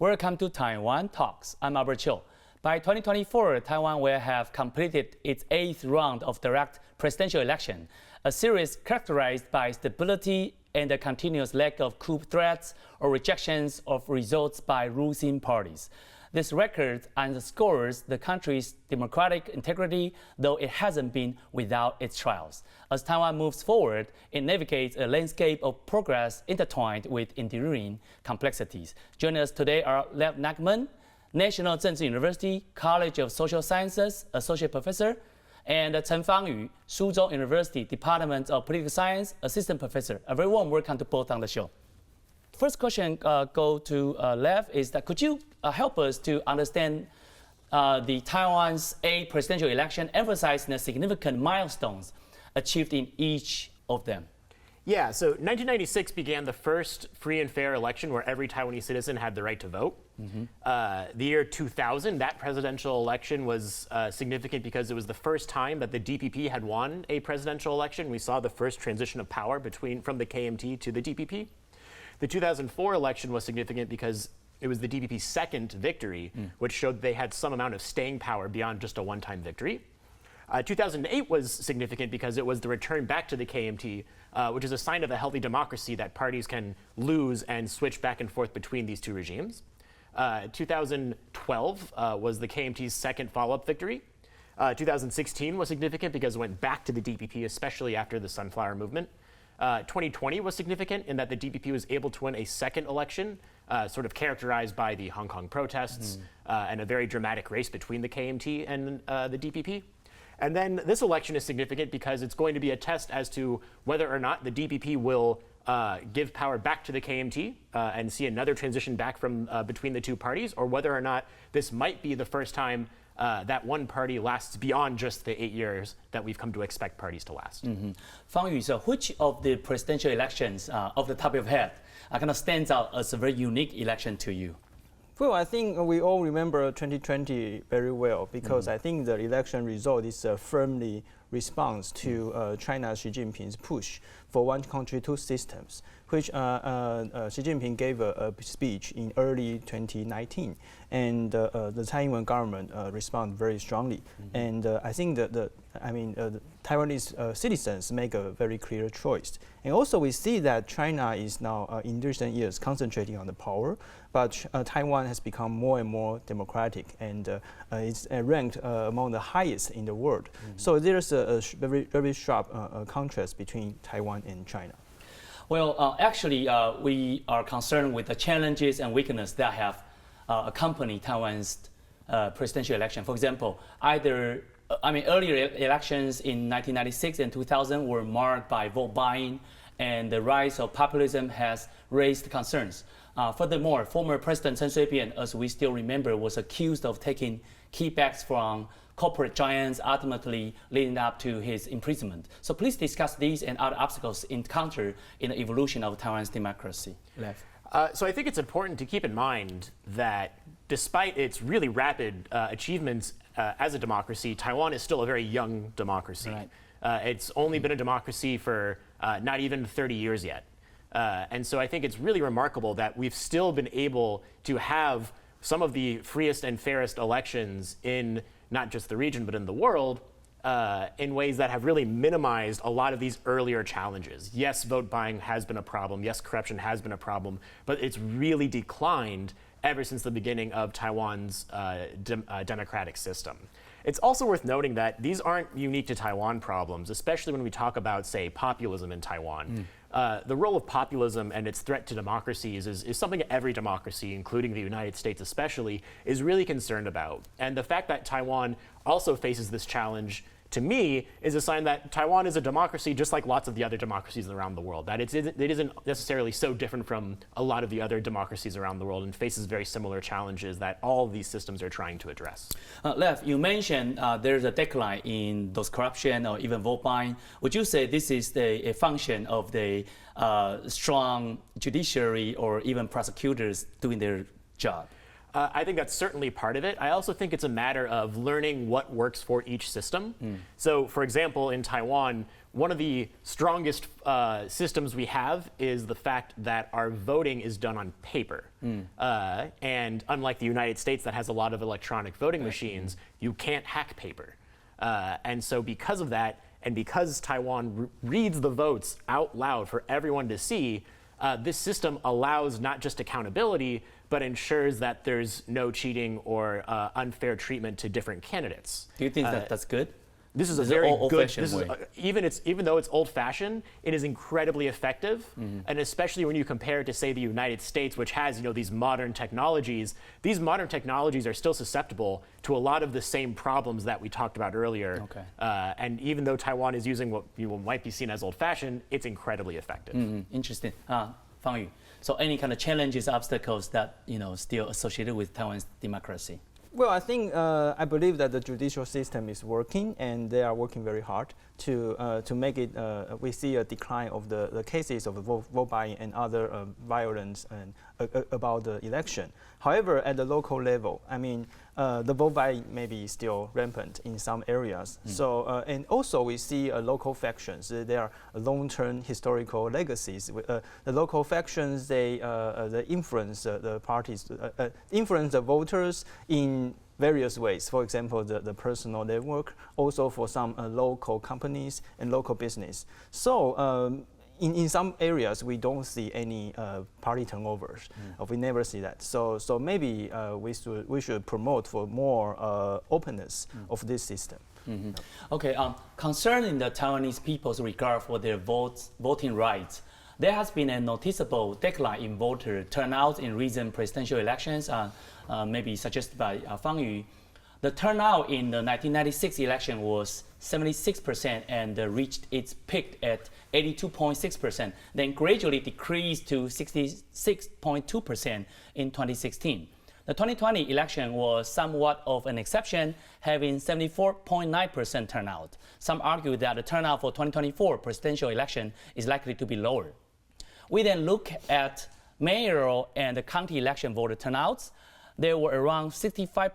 Welcome to Taiwan Talks. I'm Albert Chiu. By 2024, Taiwan will have completed its 8th round of direct presidential election, a series characterized by stability and a continuous lack of coup threats or rejections of results by ruling parties. This record underscores the country's democratic integrity, though it hasn't been without its trials. As Taiwan moves forward, it navigates a landscape of progress intertwined with enduring complexities. Joining us today are Lev Nachman, National Chengchi University College of Social Sciences Associate Professor, and Chen Fang-yi, Soochow University Department of Political Science Assistant Professor. A very warm welcome to both on the show. First question go to Lev is that could you help us to understand the Taiwan's 8th presidential election, emphasizing the significant milestones achieved in each of them? Yeah, so 1996 began the first free and fair election where every Taiwanese citizen had the right to vote. The year 2000, that presidential election was significant because it was the first time that the DPP had won a presidential election. We saw the first transition of power from the KMT to the DPP. The 2004 election was significant because it was the DPP's second victory, which showed they had some amount of staying power beyond just a one-time victory. 2008 was significant because it was the return back to the KMT, which is a sign of a healthy democracy that parties can lose and switch back and forth between these two regimes. 2012 was the KMT's second follow-up victory. 2016 was significant because it went back to the DPP, especially after the Sunflower Movement. 2020 was significant in that the DPP was able to win a second election, sort of characterized by the Hong Kong protests and a very dramatic race between the KMT and the DPP. And then this election is significant because it's going to be a test as to whether or not the DPP will give power back to the KMT and see another transition back from between the two parties, or whether or not this might be the first time that one party lasts beyond just the 8 years that we've come to expect parties to last. Fang-yi, so which of the presidential elections, off the top of your head, kind of stands out as a very unique election to you? Well, I think we all remember 2020 very well because I think the election result is a firmly response to China Xi Jinping's push for one country, two systems, which Xi Jinping gave a speech in early 2019, and the Taiwan government responded very strongly. And I think that the Taiwanese citizens make a very clear choice. And also we see that China is now in recent years concentrating on the power, but Taiwan has become more and more democratic, and it's ranked among the highest in the world. So there's a very, very sharp contrast between Taiwan and China. Well, actually, we are concerned with the challenges and weaknesses that have accompanied Taiwan's presidential election. For example, earlier elections in 1996 and 2000 were marked by vote buying, and the rise of populism has raised concerns. Furthermore, former President Chen Shui-bian, as we still remember, was accused of taking kickbacks from corporate giants, ultimately leading up to his imprisonment. So please discuss these and other obstacles encountered in the evolution of Taiwan's democracy. Lev. So I think it's important to keep in mind that despite its really rapid achievements as a democracy, Taiwan is still a very young democracy. Right. It's only been a democracy for not even 30 years yet. And so I think it's really remarkable that we've still been able to have some of the freest and fairest elections in not just the region, but in the world, in ways that have really minimized a lot of these earlier challenges. Yes, vote buying has been a problem. Yes, corruption has been a problem, but it's really declined ever since the beginning of Taiwan's democratic system. It's also worth noting that these aren't unique to Taiwan problems, especially when we talk about, say, populism in Taiwan. The role of populism and its threat to democracies is something every democracy, including the United States especially, is really concerned about. And the fact that Taiwan also faces this challenge, to me, is a sign that Taiwan is a democracy just like lots of the other democracies around the world, that it isn't necessarily so different from a lot of the other democracies around the world and faces very similar challenges that all of these systems are trying to address. Lev, you mentioned there's a decline in those corruption or even vote buying. Would you say this is a function of the strong judiciary or even prosecutors doing their job? I think that's certainly part of it. I also think it's a matter of learning what works for each system. So, for example, in Taiwan, one of the strongest systems we have is the fact that our voting is done on paper. And unlike the United States that has a lot of electronic voting machines, you can't hack paper. And so because of that, and because Taiwan reads the votes out loud for everyone to see, this system allows not just accountability, but ensures that there's no cheating or unfair treatment to different candidates. Do you think that that's good? This is a This is very an good. old-fashioned This is way. even though it's old-fashioned, it is incredibly effective, and especially when you compare it to, say, the United States, which has these modern technologies. These modern technologies are still susceptible to a lot of the same problems that we talked about earlier. Okay. And even though Taiwan is using what might be seen as old-fashioned, it's incredibly effective. Interesting. Fang-yi. So any kind of challenges, obstacles that still associated with Taiwan's democracy? Well, I think I believe that the judicial system is working, and they are working very hard to make it. We see a decline of the cases of vote buying and other violence and about the election. However, at the local level, I mean, the vote buying may be still rampant in some areas. So, and also we see local factions. There are long-term historical legacies. The local factions, they influence the parties, influence the voters in various ways. For example, the personal network, also for some local companies and local business. So in some areas, we don't see any party turnovers. We never see that. So maybe we should promote for more openness of this system. Okay, concerning the Taiwanese people's regard for their voting rights, there has been a noticeable decline in voter turnout in recent presidential elections, maybe suggested by Fang-yi. The turnout in the 1996 election was 76% and reached its peak at 82.6%, then gradually decreased to 66.2% in 2016. The 2020 election was somewhat of an exception, having 74.9% turnout. Some argue that the turnout for 2024 presidential election is likely to be lower. We then look at mayoral and the county election voter turnouts. They were around 65%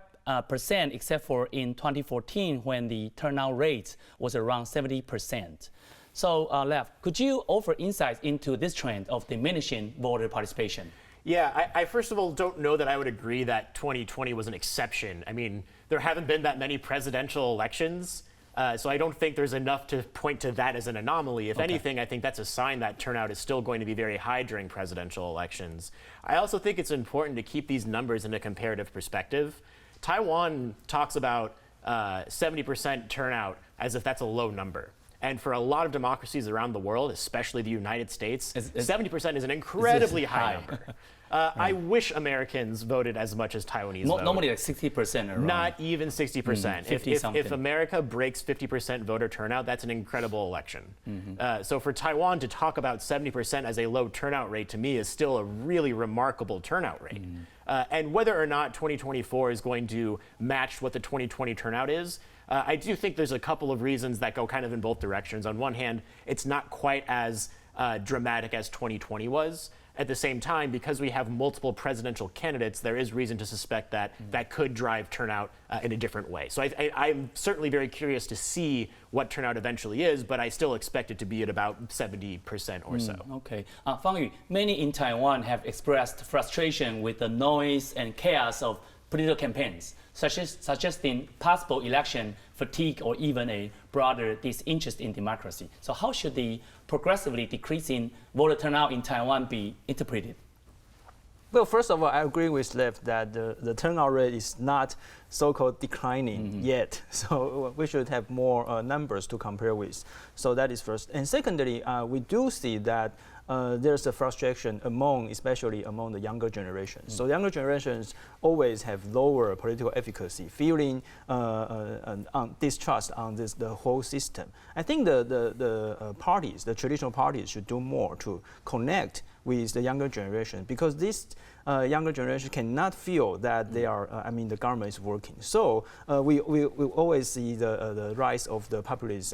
except for in 2014 when the turnout rate was around 70%. So Lev, could you offer insights into this trend of diminishing voter participation? Yeah, I first of all don't know that I would agree that 2020 was an exception. I mean, there haven't been that many presidential elections, so I don't think there's enough to point to that as an anomaly. If anything, I think that's a sign that turnout is still going to be very high during presidential elections. I also think it's important to keep these numbers in a comparative perspective. Taiwan talks about 70% turnout as if that's a low number. And for a lot of democracies around the world, especially the United States, 70% is an incredibly high number. I wish Americans voted as much as Taiwanese vote. Normally like 60% around. Not even 60%. If America breaks 50% voter turnout, that's an incredible election. So for Taiwan to talk about 70% as a low turnout rate, to me, is still a really remarkable turnout rate. And whether or not 2024 is going to match what the 2020 turnout is, I do think there's a couple of reasons that go kind of in both directions. On one hand, it's not quite as dramatic as 2020 was. At the same time, because we have multiple presidential candidates, there is reason to suspect that that could drive turnout in a different way. So I'm certainly very curious to see what turnout eventually is, but I still expect it to be at about 70% or so. Okay. Fang-yi, many in Taiwan have expressed frustration with the noise and chaos of political campaigns, suggesting possible election fatigue or even a broader disinterest in democracy. So how should the progressively decreasing voter turnout in Taiwan be interpreted? Well, first of all, I agree with Lev that the turnout rate is not so-called declining yet. So we should have more numbers to compare with. So that is first. And secondly, we do see that there's a frustration especially among the younger generations. So younger generations always have lower political efficacy, feeling distrust on the whole system. I think the parties, the traditional parties, should do more to connect with the younger generation, because this younger generation cannot feel that they are, the government is working. So we always see the rise of the populist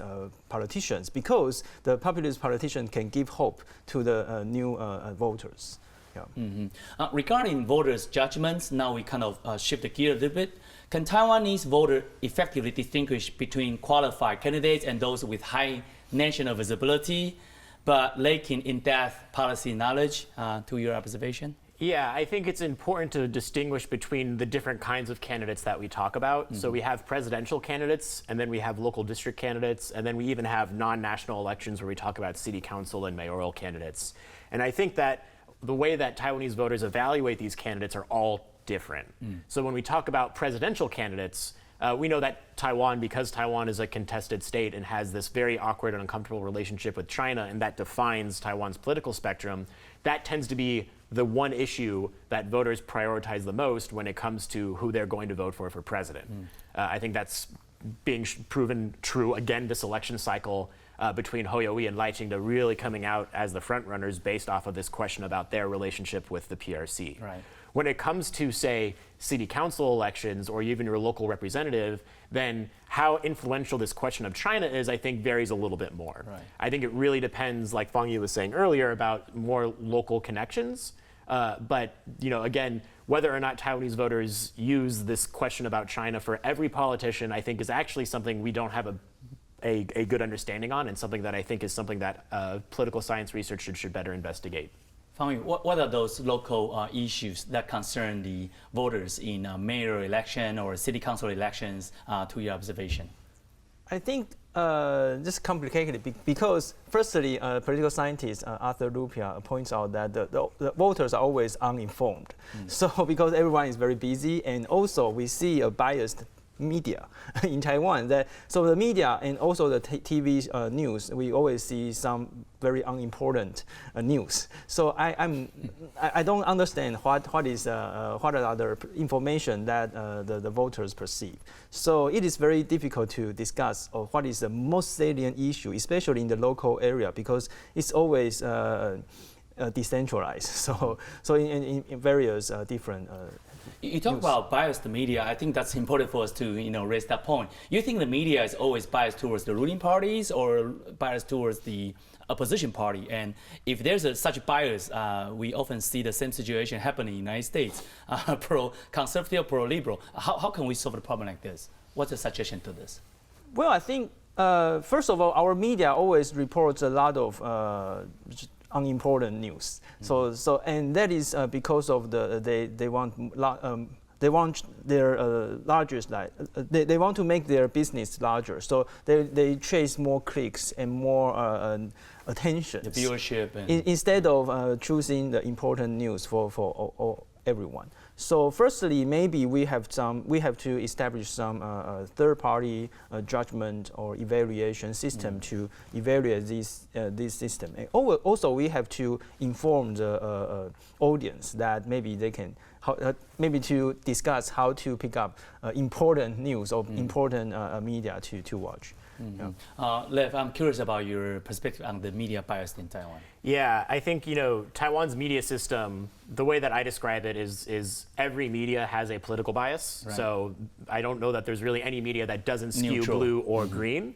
politicians, because the populist politician can give hope to the new voters. Yeah. Regarding voters' judgments, now we kind of shift the gear a little bit. Can Taiwanese voter effectively distinguish between qualified candidates and those with high national visibility, but lacking in-depth policy knowledge, to your observation? Yeah, I think it's important to distinguish between the different kinds of candidates that we talk about. So we have presidential candidates, and then we have local district candidates, and then we even have non-national elections where we talk about city council and mayoral candidates. And I think that the way that Taiwanese voters evaluate these candidates are all different. So when we talk about presidential candidates, we know that Taiwan, because Taiwan is a contested state and has this very awkward and uncomfortable relationship with China, and that defines Taiwan's political spectrum, that tends to be the one issue that voters prioritize the most when it comes to who they're going to vote for president. I think that's being proven true again this election cycle between Hou Yu-ih and Lai Ching-te really coming out as the front runners based off of this question about their relationship with the PRC. Right. When it comes to, say, city council elections or even your local representative, then how influential this question of China is, I think, varies a little bit more. Right. I think it really depends, like Fang-yi was saying earlier, about more local connections. But, again, whether or not Taiwanese voters use this question about China for every politician, I think is actually something we don't have a good understanding on, and something that I think is something that political science researchers should better investigate. Fang-yi, what are those local issues that concern the voters in mayoral election or city council elections, to your observation? I think this is complicated because, firstly, political scientist Arthur Lupia points out that the voters are always uninformed. So because everyone is very busy, and also we see a biased media in Taiwan. So the media and also the TV news, we always see some very unimportant news. So I don't understand what are the information that the voters perceive. So it is very difficult to discuss what is the most salient issue, especially in the local area, because it's always decentralized. So in various different. You talk about biased media. I think that's important for us to raise that point. You think the media is always biased towards the ruling parties or biased towards the opposition party? And if there's such bias, we often see the same situation happening in the United States, pro-conservative, pro-liberal. How can we solve a problem like this? What's your suggestion to this? Well, I think, first of all, our media always reports a lot of unimportant news. And that is because of they want their largest, they want to make their business larger. So they chase more clicks and more attention. The viewership. Instead of choosing the important news for everyone. So firstly, maybe we have to establish some third-party judgment or evaluation system to evaluate this system. And also, we have to inform the audience that maybe they can maybe to discuss how to pick up important news or important media to watch. Lev, I'm curious about your perspective on the media bias in Taiwan. Yeah, I think Taiwan's media system, the way that I describe it is every media has a political bias. Right. So I don't know that there's really any media that doesn't skew neutral, blue or green.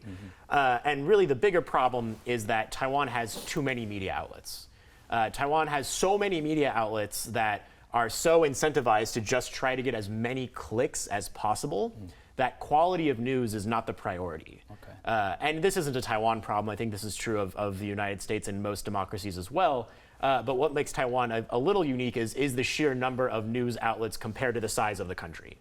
And really the bigger problem is that Taiwan has too many media outlets. Taiwan has so many media outlets that are so incentivized to just try to get as many clicks as possible that quality of news is not the priority. Okay. And this isn't a Taiwan problem. I think this is true of the United States and most democracies as well. But what makes Taiwan a little unique is the sheer number of news outlets compared to the size of the country,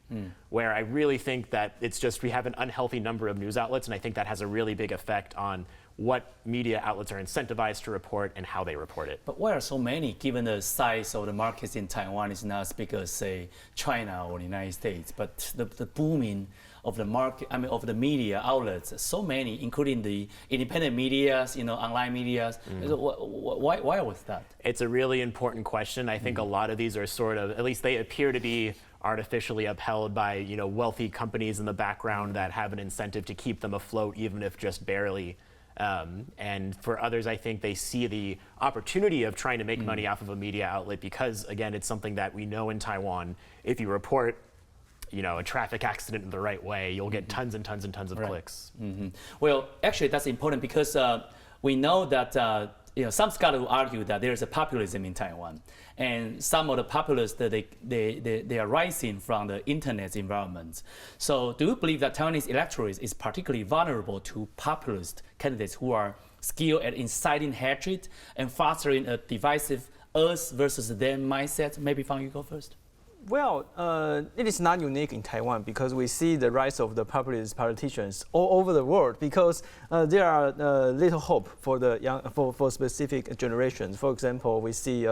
where I really think that it's just we have an unhealthy number of news outlets, and I think that has a really big effect on what media outlets are incentivized to report and how they report it. But why are so many, given the size of the markets in Taiwan is not as big as, say, China or the United States, but the booming of the market, of the media outlets, so many, including the independent medias, online medias. Why was that? It's a really important question. I think a lot of these are sort of, at least they appear to be artificially upheld by, wealthy companies in the background that have an incentive to keep them afloat, even if just barely. And for others, I think they see the opportunity of trying to make money off of a media outlet because, again, it's something that we know in Taiwan. If you report, a traffic accident in the right way, you'll get tons and tons and tons of clicks. Well, actually, that's important because we know that some scholars will argue that there is a populism in Taiwan, and some of the populists they are rising from the internet environment. So, do you believe that Taiwanese electorate is particularly vulnerable to populist candidates who are skilled at inciting hatred and fostering a divisive us versus them mindset? Maybe Fang-yi, go first. Well, it is not unique in Taiwan because we see the rise of the populist politicians all over the world because there are little hope for the young, for specific generations. For example, we see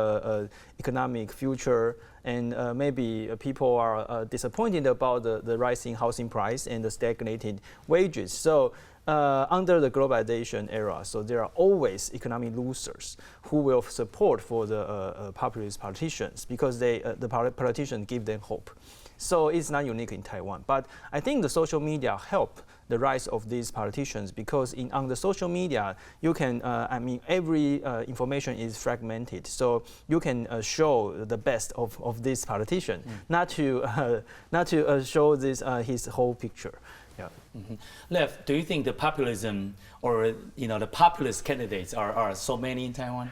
economic future and maybe people are disappointed about the rising housing price and the stagnated wages. So under the globalization era, so there are always economic losers who will support for the populist politicians because the politicians give them hope. So it's not unique in Taiwan. But I think the social media help the rise of these politicians because on the social media, you can, every information is fragmented. So you can show the best of this politician, not to show his whole picture. Yeah. Mm-hmm. Lev, do you think the populism or the populist candidates are so many in Taiwan?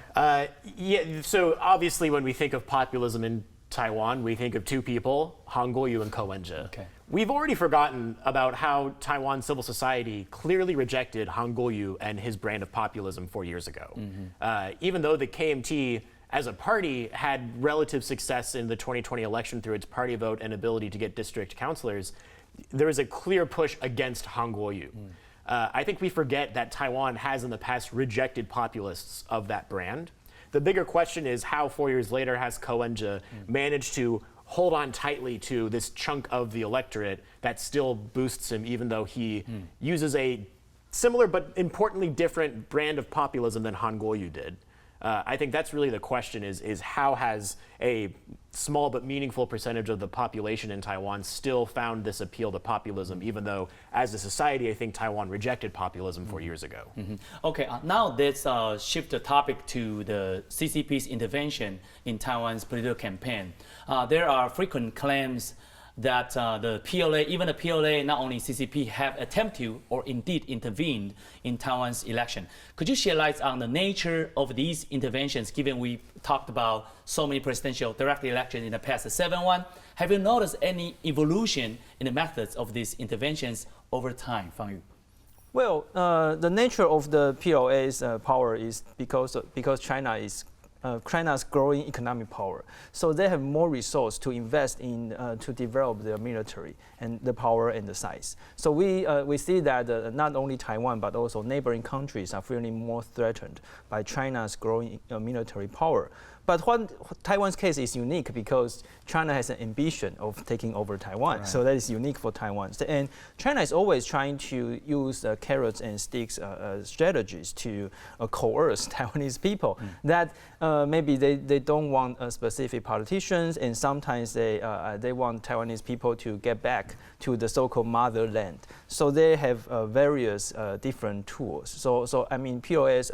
Yeah. So obviously, when we think of populism in Taiwan, we think of two people, Han Kuo-yu and Ko Wen-je. Okay. We've already forgotten about how Taiwan civil society clearly rejected Han Kuo-yu and his brand of populism 4 years ago. Mm-hmm. Even though the KMT as a party had relative success in the 2020 election through its party vote and ability to get district councilors, there is a clear push against Han Kuo-yu. I think we forget that Taiwan has in the past rejected populists of that brand. The bigger question is how 4 years later has Ko Wen-je managed to hold on tightly to this chunk of the electorate that still boosts him even though he uses a similar but importantly different brand of populism than Han Kuo-yu did. I think that's really the question is how has a small but meaningful percentage of the population in Taiwan still found this appeal to populism, even though as a society, I think Taiwan rejected populism 4 years ago. Mm-hmm. Okay, now let's shift the topic to the CCP's intervention in Taiwan's political campaign. There are frequent claims that the PLA, even the PLA, not only CCP, have attempted to or indeed intervened in Taiwan's election. Could you shed light on the nature of these interventions, given we talked about so many presidential direct elections in the past 7-1? Have you noticed any evolution in the methods of these interventions over time, Fang-yi? Well, the nature of the PLA's power is because China is China's growing economic power. So they have more resources to invest in to develop their military and the power and the size. So we see that not only Taiwan but also neighboring countries are feeling more threatened by China's growing military power. But Taiwan's case is unique because China has an ambition of taking over Taiwan. Right. So that is unique for Taiwan. And China is always trying to use carrots and sticks strategies to coerce Taiwanese people. That maybe they don't want specific politicians, and sometimes they want Taiwanese people to get back to the so-called motherland. So they have various different tools. So I mean, PLA's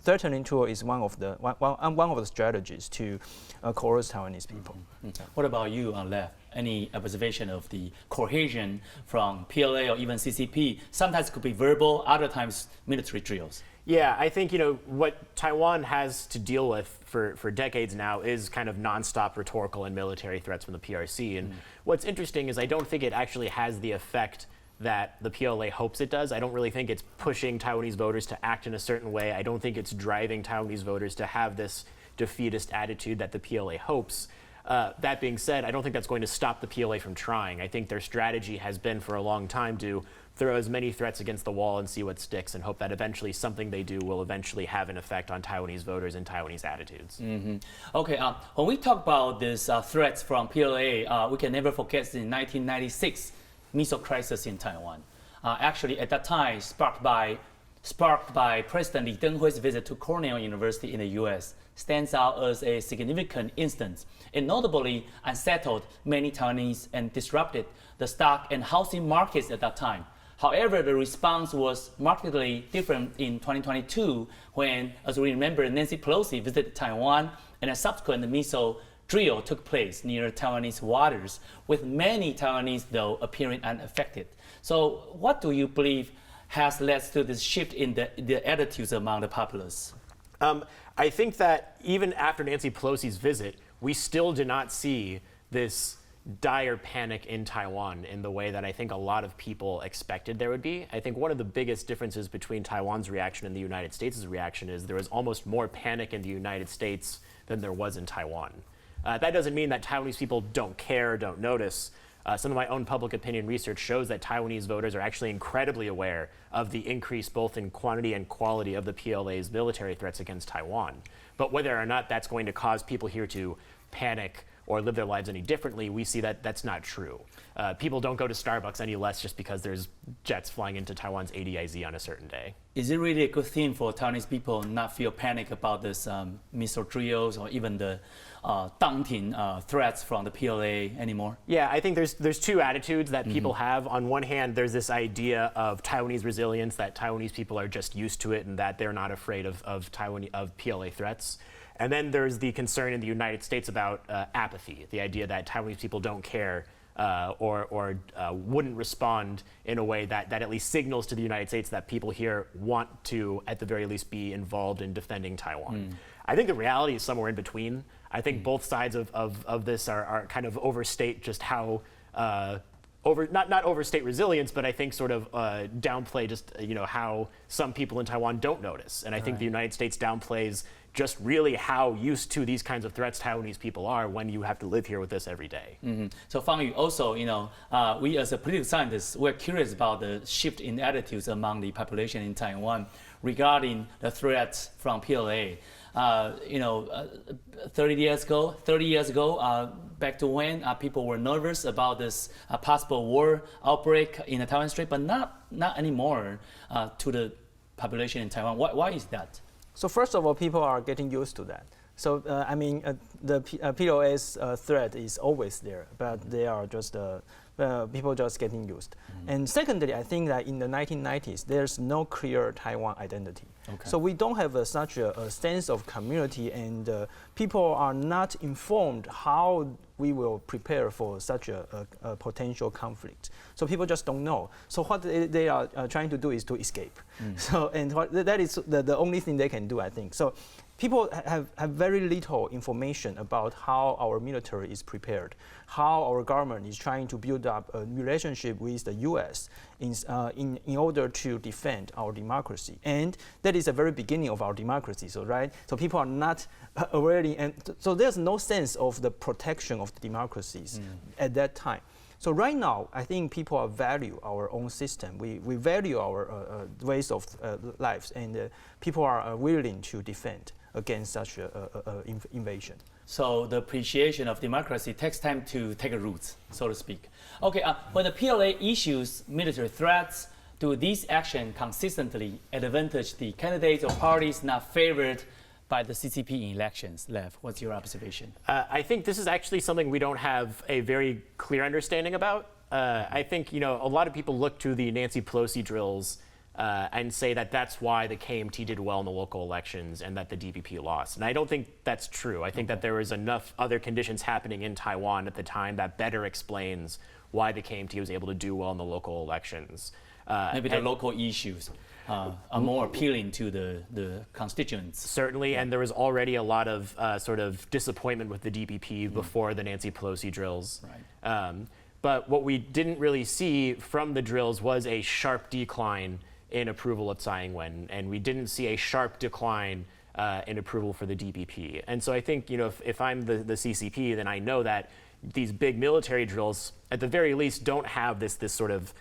threatening tool is one of the strategies to coerce Taiwanese people. Mm-hmm. What about you, Lev? Any observation of the cohesion from PLA or even CCP? Sometimes it could be verbal, other times military drills. Yeah, I think what Taiwan has to deal with for decades now is kind of nonstop rhetorical and military threats from the PRC. And what's interesting is I don't think it actually has the effect that the PLA hopes it does. I don't really think it's pushing Taiwanese voters to act in a certain way. I don't think it's driving Taiwanese voters to have this defeatist attitude that the PLA hopes. That being said, I don't think that's going to stop the PLA from trying. I think their strategy has been for a long time to throw as many threats against the wall and see what sticks and hope that eventually something they do will eventually have an effect on Taiwanese voters and Taiwanese attitudes. Mm-hmm. Okay, when we talk about these threats from PLA, we can never forget the 1996 missile crisis in Taiwan. Actually, at that time, sparked by President Lee Teng-hui's visit to Cornell University in the U.S., stands out as a significant instance. It notably unsettled many Taiwanese and disrupted the stock and housing markets at that time. However, the response was markedly different in 2022 when, as we remember, Nancy Pelosi visited Taiwan and a subsequent missile drill took place near Taiwanese waters, with many Taiwanese, though, appearing unaffected. So what do you believe has led to this shift in the attitudes among the populace? I think that even after Nancy Pelosi's visit, we still did not see this dire panic in Taiwan in the way that I think a lot of people expected there would be. I think one of the biggest differences between Taiwan's reaction and the United States' reaction is there was almost more panic in the United States than there was in Taiwan. That doesn't mean that Taiwanese people don't care, don't notice. Some of my own public opinion research shows that Taiwanese voters are actually incredibly aware of the increase both in quantity and quality of the PLA's military threats against Taiwan. But whether or not that's going to cause people here to panic or live their lives any differently, we see that that's not true. People don't go to Starbucks any less just because there's jets flying into Taiwan's ADIZ on a certain day. Is it really a good thing for Taiwanese people not feel panic about this missile drills or even the daunting threats from the PLA anymore? Yeah, I think there's two attitudes that people have. On one hand, there's this idea of Taiwanese resilience, that Taiwanese people are just used to it and that they're not afraid of PLA threats. And then there's the concern in the United States about apathy, the idea that Taiwanese people don't care or wouldn't respond in a way that at least signals to the United States that people here want to, at the very least, be involved in defending Taiwan. I think the reality is somewhere in between. I think both sides of this are kind of overstate just how not overstate resilience, but I think sort of downplay just how some people in Taiwan don't notice. And I think the United States downplays just really how used to these kinds of threats Taiwanese people are when you have to live here with this every day. So Fang-yi, also, we as a political scientists, we're curious about the shift in attitudes among the population in Taiwan regarding the threats from PLA. 30 years ago, back to when people were nervous about this possible war outbreak in the Taiwan Strait, but not anymore to the population in Taiwan. Why is that? So first of all, people are getting used to that. So the PLA's threat is always there, but they are just people just getting used. And secondly, I think that in the 1990s, there's no clear Taiwan identity. Okay. So we don't have such a sense of community, and people are not informed how we will prepare for such a potential conflict. So people just don't know. So what they are trying to do is to escape. So that is the only thing they can do, I think. So people have very little information about how our military is prepared, how our government is trying to build up a relationship with the U.S. in order to defend our democracy. And that is the very beginning of our democracy, so people are not aware, and so there's no sense of the protection of the democracies at that time. So right now, I think people value our own system. We value our ways of lives, and people are willing to defend against such an invasion. So the appreciation of democracy takes time to take roots, so to speak. Okay, when the PLA issues military threats, do these actions consistently advantage the candidates or parties not favored by the CCP in elections? Lev, what's your observation? I think this is actually something we don't have a very clear understanding about. I think a lot of people look to the Nancy Pelosi drills and say that that's why the KMT did well in the local elections and that the DPP lost. And I don't think that's true. I think that there was enough other conditions happening in Taiwan at the time that better explains why the KMT was able to do well in the local elections. Maybe the local issues are more appealing to the constituents. Certainly, and there was already a lot of sort of disappointment with the DPP before the Nancy Pelosi drills. Right. But what we didn't really see from the drills was a sharp decline in approval of Tsai Ing-wen, and we didn't see a sharp decline in approval for the DPP. And so I think, if I'm the CCP, then I know that these big military drills, at the very least, don't have this sort of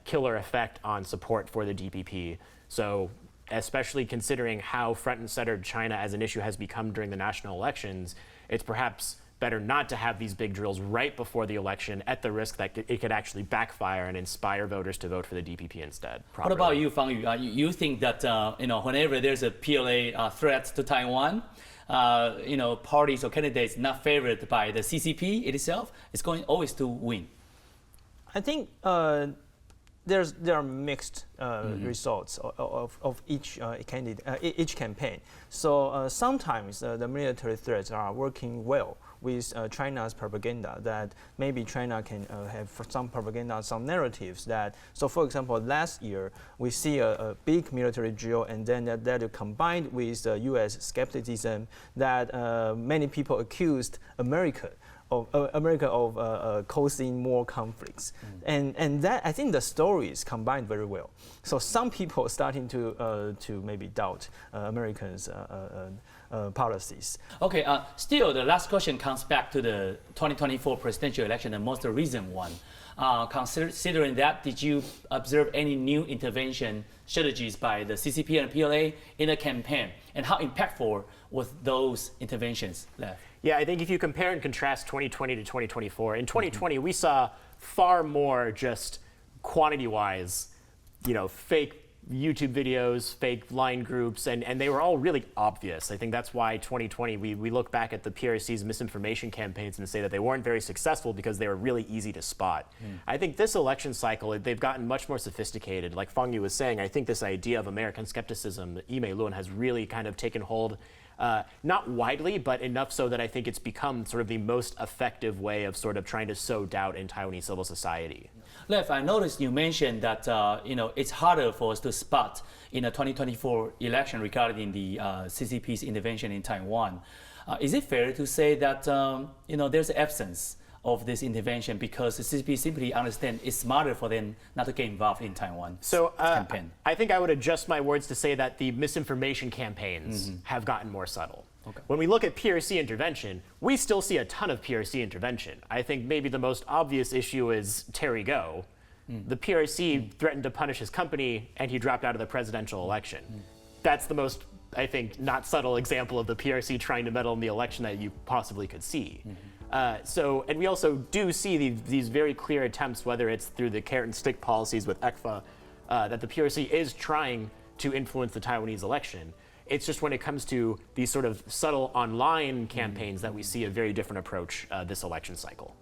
killer effect on support for the DPP. So especially considering how front and center China as an issue has become during the national elections, it's perhaps better not to have these big drills right before the election at the risk that it could actually backfire and inspire voters to vote for the DPP instead. What about you, Fang-yi? You think that whenever there's a PLA threat to Taiwan, parties or candidates not favored by the CCP itself is going always to win? I think there are mixed results of each candidate, each campaign. So sometimes the military threats are working well, with China's propaganda, that maybe China can have some propaganda, some narratives that, so for example, last year we see a big military drill, and then that combined with US skepticism that many people accused America of causing more conflicts, and that I think the stories combined very well. So some people starting to maybe doubt Americans' policies. Okay, still the last question comes back to the 2024 presidential election, the most recent one. Considering that, did you observe any new intervention strategies by the CCP and PLA in the campaign, and how impactful was those interventions, Lev? Yeah, I think if you compare and contrast 2020 to 2024, in 2020 we saw far more just quantity-wise, fake YouTube videos, fake line groups, and they were all really obvious. I think that's why 2020 we look back at the PRC's misinformation campaigns and say that they weren't very successful because they were really easy to spot. I think this election cycle, they've gotten much more sophisticated. Like Fang-yi was saying, I think this idea of American skepticism, Ime-lun, has really kind of taken hold. Not widely, but enough so that I think it's become sort of the most effective way of sort of trying to sow doubt in Taiwanese civil society. Lev, I noticed you mentioned that it's harder for us to spot in the 2024 election regarding the CCP's intervention in Taiwan. Is it fair to say that there's an absence of this intervention because the CCP simply understand it's smarter for them not to get involved in Taiwan campaign? I think I would adjust my words to say that the misinformation campaigns have gotten more subtle. Okay. When we look at PRC intervention, we still see a ton of PRC intervention. I think maybe the most obvious issue is Terry Go. The PRC threatened to punish his company, and he dropped out of the presidential election. That's the most, I think, not subtle example of the PRC trying to meddle in the election that you possibly could see. And we also do see these very clear attempts, whether it's through the carrot and stick policies with ECFA, that the PRC is trying to influence the Taiwanese election. It's just when it comes to these sort of subtle online campaigns that we see a very different approach this election cycle.